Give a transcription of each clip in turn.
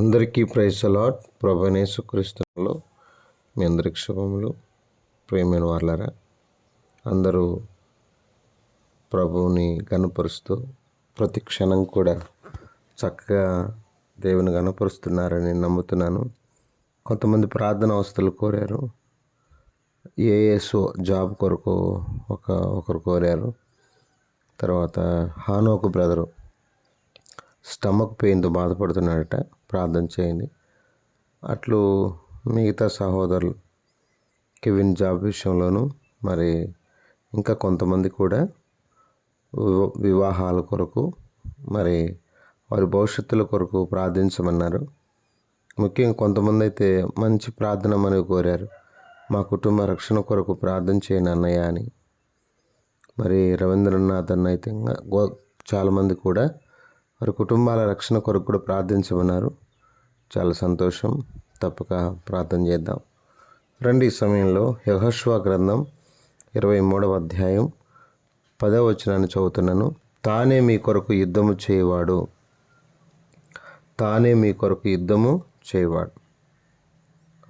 అందరికీ praise the lord. ప్రభువైన యేసుక్రీస్తులో మీ అందరికి శుభములు. ప్రియమైన వాళ్ళారా, అందరూ ప్రభువుని గణపరుస్తూ ప్రతి క్షణం కూడా చక్కగా దేవుని గణపరుస్తున్నారని నమ్ముతున్నాను. కొంతమంది ప్రార్థన అవస్థలు కోరారు. ఏఎస్ఓ జాబ్ కొరకు ఒకరు కోరారు. తర్వాత హానోకు బ్రదరు స్టమక్ పెయిన్తో బాధపడుతున్నాడట, ప్రార్థన చేయండి. అట్లు మిగతా సహోదరులు కెవిన్ జాబ్ విషయంలోనూ, మరి ఇంకా కొంతమంది కూడా వివాహాల కొరకు, మరి వారి భవిష్యత్తుల కొరకు ప్రార్థించమన్నారు. ముఖ్యంగా కొంతమంది అయితే మంచి ప్రార్థన మనవి కోరారు. మా కుటుంబ రక్షణ కొరకు ప్రార్థన చేయను అన్నయ్య అని. మరి రవీంద్రనాథ్ అన్న అయితే చాలామంది కూడా వారి కుటుంబాల రక్షణ కొరకు కూడా ప్రార్థించమన్నారు. చాలా సంతోషం. తప్పక ప్రార్థన చేద్దాం రండి. ఈ సమయంలో యెహోషువ గ్రంథం 23వ అధ్యాయం 10వ వచనాన్ని చదువుతున్నాను. తానే మీ కొరకు యుద్ధము చేయవాడు, తానే మీ కొరకు యుద్ధము చేయవాడు.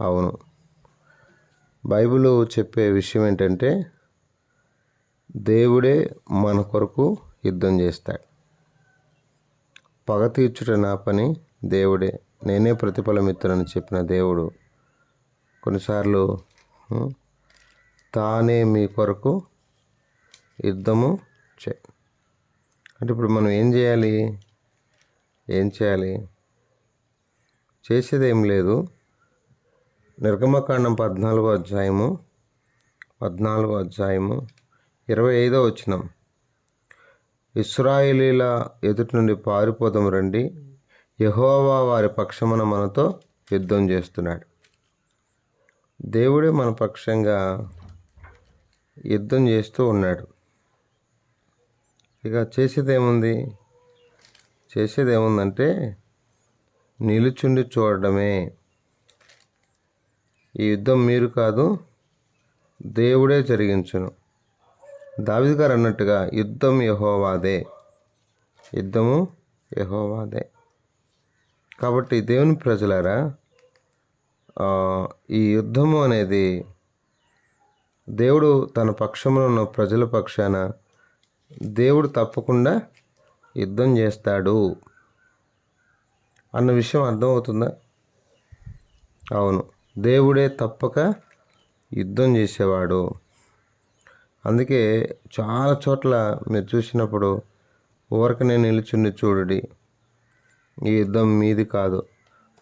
అవును, బైబిల్ చెప్పే విషయం ఏంటంటే దేవుడే మన కొరకు యుద్ధం చేస్తాడు. పగ తీర్చుట నా పని, దేవుడే, నేనే ప్రతిఫలమిత్తునని చెప్పిన దేవుడు కొన్నిసార్లు తానే మీ కొరకు యుద్ధము అంటే ఇప్పుడు మనం ఏం చేయాలి? చేసేది ఏం లేదు. నిర్గమకాండం 14వ అధ్యాయము 25వ వచనం, ఇశ్రాయేలీల ఎదుటి నుండి పారిపోదాం రండి, యెహోవా వారి పక్షమున మనతో యుద్ధం చేస్తున్నాడు. దేవుడే మన పక్షంగా యుద్ధం చేస్తూ ఉన్నాడు. ఇక చేసేది ఏముందంటే నిలుచుండి చూడడమే. ఈ యుద్ధం మీరు కాదు, దేవుడే జరిగించును. దావీదు గారు అన్నట్టుగా యుద్ధము యెహోవాదే. కాబట్టి దేవుని ప్రజలారా, ఈ యుద్ధము అనేది దేవుడు తన పక్షంలో ఉన్న ప్రజల పక్షాన దేవుడు తప్పకుండా యుద్ధం చేస్తాడు అన్న విషయం అర్థమవుతుందా? అవును, దేవుడే తప్పక యుద్ధం చేసేవాడు. అందుకే చాలా చోట్ల మీరు చూసినప్పుడు ఊరకనే నిలుచుండి చూడండి, ఈ యుద్ధం మీది కాదు.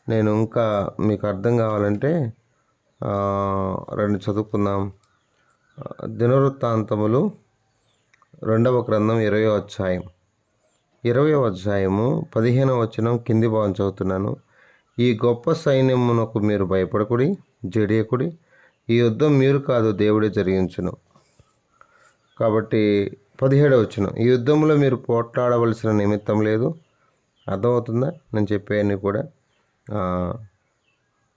నేను ఇంకా మీకు అర్థం కావాలంటే రెండు చదువుకుందాం. దినవృత్తాంతములు 2వ గ్రంథం 20వ అధ్యాయం 15వ వచనం కింది భాగం చదువుతున్నాను. ఈ గొప్ప సైన్యమునకు మీరు భయపడకుడి, జడియకుడి, ఈ యుద్ధం మీరు కాదు, దేవుడే జరిగించును. కాబట్టి 17వ వచనం, ఈ యుద్ధంలో మీరు పోట్లాడవలసిన నిమిత్తం లేదు. అర్థమవుతుందా నేను చెప్పేవన్నీ కూడా?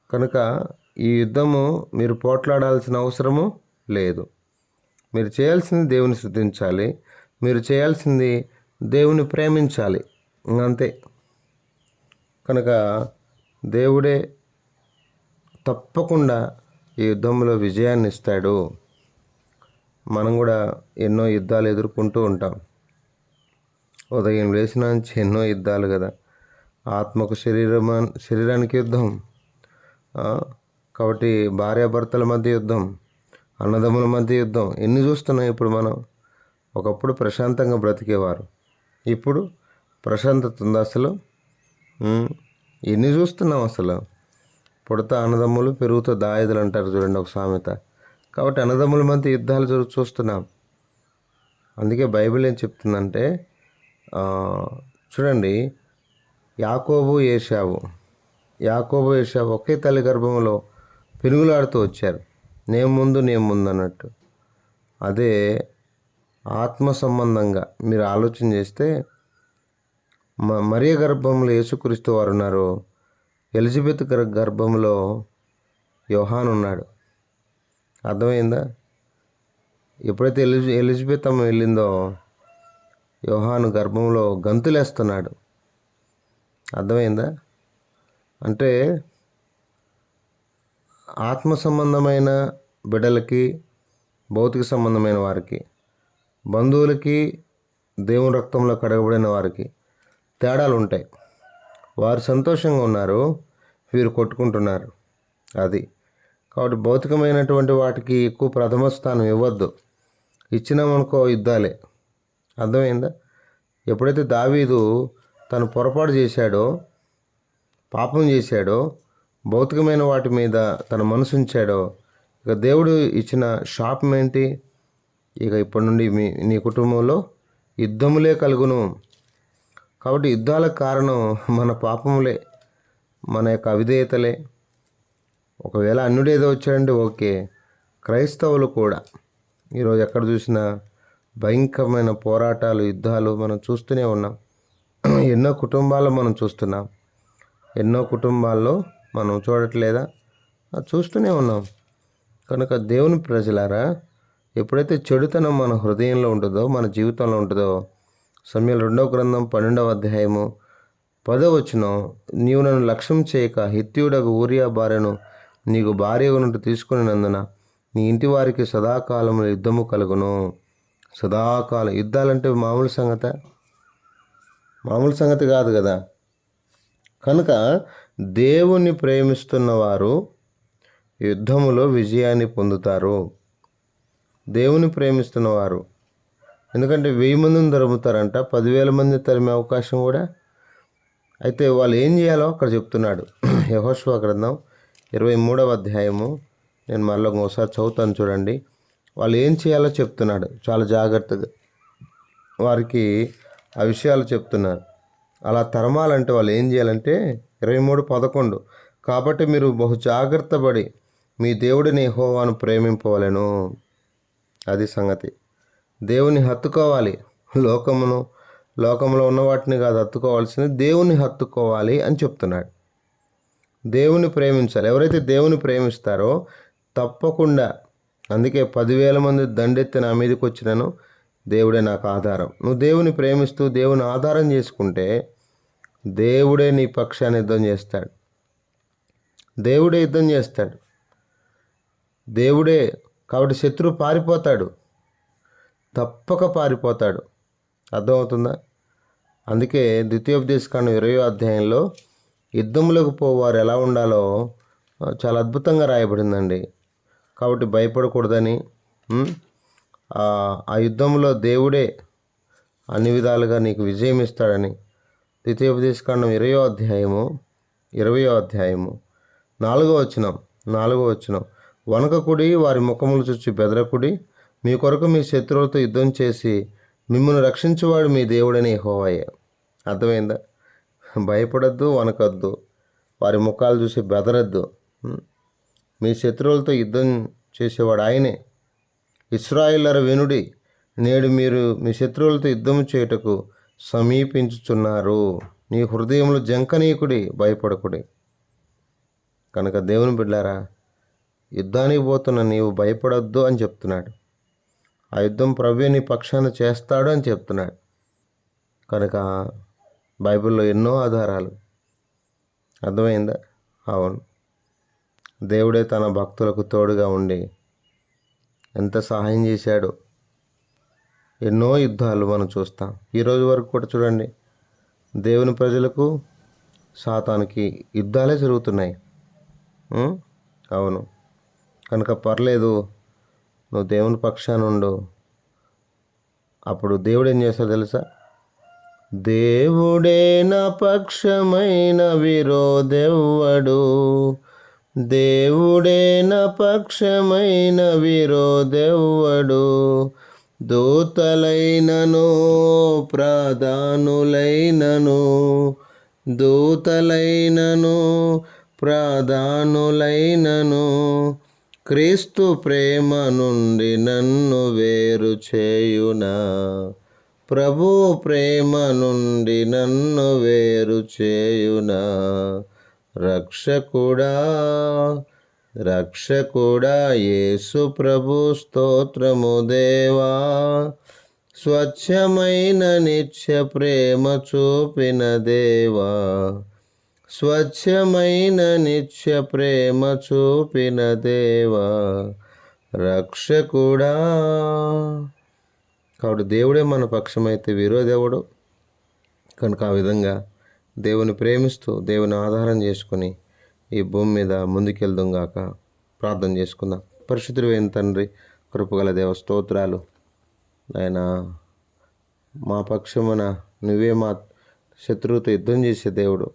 కనుక ఈ యుద్ధము మీరు పోట్లాడాల్సిన అవసరము లేదు. మీరు చేయాల్సింది దేవుని స్తుతించాలి, మీరు చేయాల్సింది దేవుని ప్రేమించాలి, అంతే. కనుక దేవుడే తప్పకుండా ఈ యుద్ధంలో విజయాన్ని ఇస్తాడు. మనం కూడా ఎన్నో యుద్ధాలు ఎదుర్కొంటూ ఉంటాం. ఉదయం లేచిన నుంచి ఎన్నో యుద్ధాలు కదా. ఆత్మకు శరీరానికి యుద్ధం, కాబట్టి భార్యాభర్తల మధ్య యుద్ధం, అన్నదమ్ముల మధ్య యుద్ధం, ఎన్ని చూస్తున్నాం ఇప్పుడు మనం. ఒకప్పుడు ప్రశాంతంగా బ్రతికేవారు, ఇప్పుడు ప్రశాంతత ఉందా అసలు? ఎన్ని చూస్తున్నాం అసలు. పుడతా అన్నదమ్ములు, పెరుగుతా దాయదులు అంటారు చూడండి ఒక సామెత. కాబట్టి అన్నదమ్ముల మధ్య యుద్ధాలు చూస్తున్నాం. అందుకే బైబిల్ ఏం చెప్తుందంటే, చూడండి, యాకోబు ఏశావు ఒకే తల్లి గర్భంలో పెనుగులాడుతూ వచ్చారు, నేను ముందు అన్నట్టు. అదే ఆత్మ సంబంధంగా మీరు ఆలోచన చేస్తే, మరియ గర్భంలో యేసుక్రీస్తు వారు ఉన్నారు, ఎలిజబెత్ గర్భంలో యోహాను ఉన్నాడు. అర్థమైందా? ఎప్పుడైతే ఎలిజబెత్ అమ్మ వెళ్ళిందో యోహాను గర్భంలో గంతులేస్తున్నాడు. అర్థమైందా? అంటే ఆత్మ సంబంధమైన బిడ్డలకి, భౌతిక సంబంధమైన వారికి, బంధువులకి, దేవుని రక్తంలో కడగబడిన వారికి తేడాలు ఉంటాయి. వారు సంతోషంగా ఉన్నారు, వీరు కొట్టుకుంటున్నారు. అది కాబట్టి భౌతికమైనటువంటి వాటికి ఎక్కువ ప్రథమ స్థానం ఇవ్వద్దు. ఇచ్చినామనుకో యుద్ధాలే. అర్థమైందా? ఎప్పుడైతే దావీదు తను పొరపాటు చేశాడో, పాపం చేశాడో, భౌతికమైన వాటి మీద తన మనసు ఉంచాడో, ఇక దేవుడు ఇచ్చిన శాపం ఏంటి? ఇక ఇప్పటి నుండి నీ కుటుంబంలో యుద్ధములే కలుగును. కాబట్టి యుద్ధాలకు కారణం మన పాపములే, మన యొక్క అవిధేయతలే. ఒకవేళ అన్యుడు ఏదో వచ్చాడంటే ఓకే, క్రైస్తవులు కూడా ఈరోజు ఎక్కడ చూసినా భయంకరమైన పోరాటాలు, యుద్ధాలు మనం చూస్తూనే ఉన్నాం. ఎన్నో కుటుంబాల్లో మనం చూస్తున్నాం. ఎన్నో కుటుంబాల్లో మనం చూడట్లేదా? చూస్తూనే ఉన్నాం. కనుక దేవుని ప్రజలారా, ఎప్పుడైతే చెడుతనం మన హృదయంలో ఉంటుందో, మన జీవితంలో ఉంటుందో, సమూయేలు 2వ గ్రంథం 12వ అధ్యాయము 10వ వచనం, నీవు నన్ను లక్ష్యం చేయక హిత్తీయుడగు ఊరియా భార్యను నీకు భార్యగునుంటూ తీసుకునినందున నీ ఇంటి వారికి సదాకాలంలో యుద్ధము కలుగును. సదాకాలం యుద్ధాలంటే మామూలు సంగతి కాదు కదా. కనుక దేవుణ్ణి ప్రేమిస్తున్న వారు యుద్ధములో విజయాన్ని పొందుతారు. దేవుని ప్రేమిస్తున్నవారు, ఎందుకంటే 1000 మందిని తరుముతారంట, 10,000 మంది తరిమే అవకాశం కూడా. అయితే వాళ్ళు ఏం చేయాలో అక్కడ చెప్తున్నాడు. యెహోషువ గ్రంథం 23వ అధ్యాయము, నేను మళ్ళీ ఒకసారి చదువుతాను చూడండి. వాళ్ళు ఏం చేయాలో చెప్తున్నాడు చాలా జాగ్రత్తగా. వారికి ఆ విషయాలు చెప్తున్నారు. అలా తరమాలంటే వాళ్ళు ఏం చేయాలంటే 23:11, కాబట్టి మీరు బహు జాగ్రత్త పడి మీ దేవుడిని యెహోవాను ప్రేమింపవలెను. అది సంగతి. దేవుని హత్తుకోవాలి. లోకంలో ఉన్న వాటిని కాదు హత్తుకోవాల్సింది, దేవుని హత్తుకోవాలి అని చెప్తున్నాడు. దేవుని ప్రేమించాలి. ఎవరైతే దేవుని ప్రేమిస్తారో తప్పకుండా, అందుకే 10,000 మంది దండెత్తి నా మీదకి వచ్చినాను, దేవుడే నాకు ఆధారం. నువ్వు దేవుని ప్రేమిస్తూ దేవుని ఆధారం చేసుకుంటే దేవుడే నీ పక్షాన్ని యుద్ధం చేస్తాడు. దేవుడే యుద్ధం చేస్తాడు. దేవుడే. కాబట్టి శత్రువు పారిపోతాడు, తప్పక పారిపోతాడు. అర్థమవుతుందా? అందుకే ద్వితీయోపదేశకాండం 20వ అధ్యాయంలో యుద్ధంలోకి పోవారు ఎలా ఉండాలో చాలా అద్భుతంగా రాయబడిందండి. కాబట్టి భయపడకూడదని, ఆ యుద్ధంలో దేవుడే అన్ని విధాలుగా నీకు విజయం ఇస్తాడని ద్వితీయోపదేశకాండం 20వ అధ్యాయము 4వ వచనం, వనకకుడి, వారి ముఖములు చూచి బెదరకుడి, మీ కొరకు మీ శత్రువులతో యుద్ధం చేసి మిమ్మల్ని రక్షించేవాడు మీ దేవుడని యెహోవాయే. అర్థమైందా? భయపడద్దు, వనకద్దు, వారి ముఖాలు చూసి బెదరద్దు. మీ శత్రువులతో యుద్ధం చేసేవాడు ఆయనే. ఇశ్రాయేలుర వినుడి, నేడు మీరు మీ శత్రువులతో యుద్ధం చేయుటకు సమీపించుచున్నారు. నీ హృదయంలో జంకనీయకుడి, భయపడకుడి. కనుక దేవుని బిడ్డారా, యుద్ధానికి పోతున్న నీవు భయపడొద్దు అని చెప్తున్నాడు. ఆ యుద్ధం ప్రభువే నీ పక్షాన చేస్తాడు అని చెప్తున్నాడు. కనుక బైబిల్లో ఎన్నో ఆధారాలు. అర్థమైందా? అవును, దేవుడే తన భక్తులకు తోడుగా ఉండి ఎంత సహాయం చేశాడో. ఎన్నో యుద్ధాలు మనం చూస్తాం. ఈరోజు వరకు కూడా చూడండి, దేవుని ప్రజలకు సాతానికి యుద్ధాలే జరుగుతున్నాయి. అవును, కనుక పర్లేదు, నువ్వు దేవుని పక్షాన ఉండు. అప్పుడు దేవుడు ఏం చేస్తాడు తెలుసా? దేవుడే నా పక్షమైన విరోధెవ్వడు, దేవుడే నా పక్షమైన విరోధెవ్వడు, దూతలైనను ప్రాధానులైనను క్రీస్తు ప్రేమ నుండి నన్ను వేరు చేయునా? ప్రభు ప్రేమ నుండి నన్ను వేరు చేయునా? రక్షకుడా యేసు ప్రభు, స్తోత్రము దేవా. స్వచ్ఛమైన నిత్య ప్రేమ చూపిన దేవా, స్వచ్ఛమైన నిత్య ప్రేమ చూపిన దేవా రక్షకుడా. కాబట్టి దేవుడే మన పక్షమైతే విరోధెవడు? కనుక ఆ విధంగా దేవుని ప్రేమిస్తూ దేవుని ఆధారం చేసుకుని ఈ భూమి మీద ముందుకెళ్దాం గాక. ప్రార్థన చేసుకుందాం. పరిశుద్ధుడైన తండ్రి, కృపగల దేవ, స్తోత్రాలు. ఆయన మా పక్షమున నువ్వే మా శత్రువుతో యుద్ధం చేసే దేవుడు.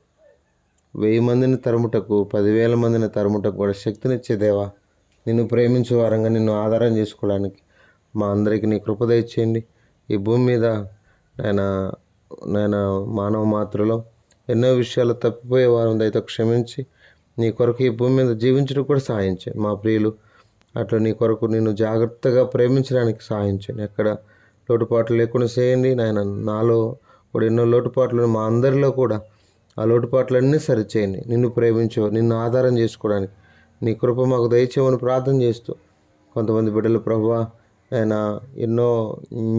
1000 మందిని తరుముటకు 10,000 మందిని తరుముటకు కూడా శక్తినిచ్చే దేవా, నిన్ను ప్రేమించే వారంగా నిన్ను ఆధారం చేసుకోవడానికి మా అందరికీ నీ కృప దయచేయండి. ఈ భూమి మీద నాయన మానవ మాత్రలో ఎన్నో విషయాలు తప్పిపోయే వారం దయతో క్షమించి నీ కొరకు ఈ భూమి మీద జీవించడం కూడా సహాయించండి. మా ప్రియులు అట్లా నీ కొరకు నిన్ను జాగ్రత్తగా ప్రేమించడానికి సహాయించండి. ఎక్కడ లోటుపాట్లు లేకుండా చేయండి నాయన. నాలో కూడా ఎన్నో లోటుపాట్లు, మా అందరిలో కూడా ఆ లోటుపాట్లన్నీ సరిచేయండి. నిన్ను ప్రేమించో, నిన్ను ఆధారం చేసుకోవడానికి నీ కృప మాకు దయచేయమని ప్రార్థన చేస్తూ, కొంతమంది బిడ్డలు ప్రభువా ఆయన ఎన్నో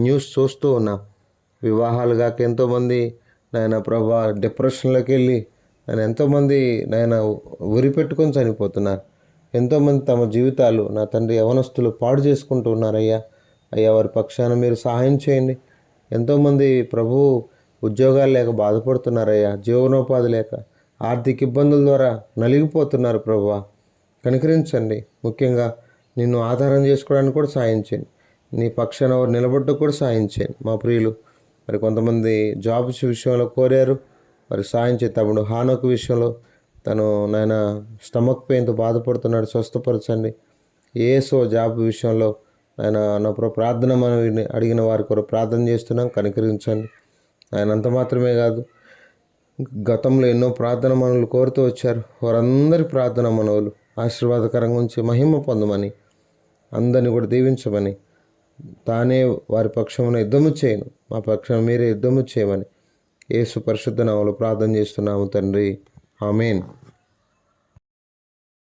న్యూస్ చూస్తూ ఉన్నా, వివాహాలు కాక ఎంతోమంది నాయన ప్రభువా డిప్రెషన్లోకి వెళ్ళి ఆయన ఎంతోమంది నాయన ఉరి పెట్టుకొని చనిపోతున్నారు. ఎంతోమంది తమ జీవితాలు నా తండ్రి యవనస్తులు పాడు చేసుకుంటూ ఉన్నారయ్యా. అయ్యా వారి పక్షాన మీరు సహాయం చేయండి. ఎంతోమంది ప్రభు ఉద్యోగాలు లేక బాధపడుతున్నారయ్యా, జీవనోపాధి లేక ఆర్థిక ఇబ్బందుల ద్వారా నలిగిపోతున్నారు ప్రభువా. కనికరించండి. ముఖ్యంగా నిన్ను ఆధారం చేసుకోవడానికి కూడా సాయం చేయండి. నీ పక్షాన వారు నిలబడ్డ కూడా సాయం చేయండి. మా ప్రియులు మరి కొంతమంది జాబ్స్ విషయంలో కోరారు, మరి సాయం చేయి. తమ్ముడు హానోకు విషయంలో తను నాయన స్టమక్ పెయిన్తో బాధపడుతున్నాడు, స్వస్థపరచండి. ఏసో జాబ్ విషయంలో ఆయన నా ప్రార్థన మనవిని అడిగిన వారి కొరకు ప్రార్థన చేస్తున్నాం, కనికరించండి. ఆయన అంత మాత్రమే కాదు, గతంలో ఎన్నో ప్రార్థన మనవులు కోరుతూ వచ్చారు. వారందరి ప్రార్థన మనవులు ఆశీర్వాదకరంగా ఉంచి మహిమ పొందమని, అందరిని కూడా దీవించమని, తానే వారి పక్షమున యుద్ధము చేయను, మా పక్షం మీరే యుద్ధము చేయమని యేసు పరిశుద్ధ నామములో ప్రార్థన చేస్తున్నాము తండ్రి. ఆమేన్.